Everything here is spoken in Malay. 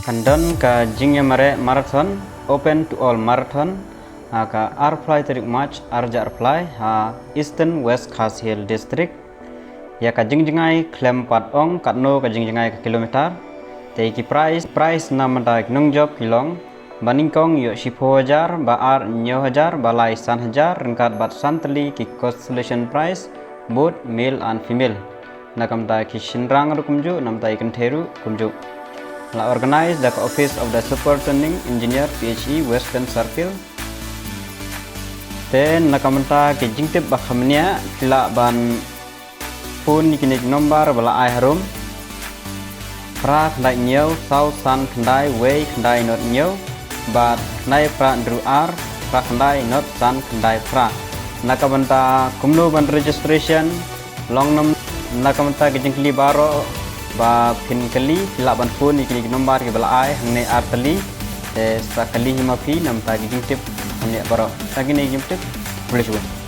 Kandon ka jingya mare marathon open to all marathon ka arfly tarik match arja arfly Eastern West Khas Hill District ya ka jingjingai klem pat ong katno ka jingjingai ka kilometer te ki price namanda nong job kilong baningkong yo 10,000 ba ar 9,000 balai 1,000 rengkat bat santli ki constellation price both male and female nakamta ki shinrang rukumju namta ikan theru kumju la organize the office of the superintending engineer PHE Western Circle then nakamta ki jingtip bakhamnia kila ban phone kinik number bala ai harum pra khandai nyau sau san khandai way khandai not nyau bat khandai pra ndru ar pra khandai not san khandai pra nakamta kumno ban registration long nam nakamta ki jingkli baro ba pin kali kila ban phone ni kini nomor ke bala ai hangne artali te sakali hima fi nam ta gi tip hanne baro tagi ne tip boleh cuba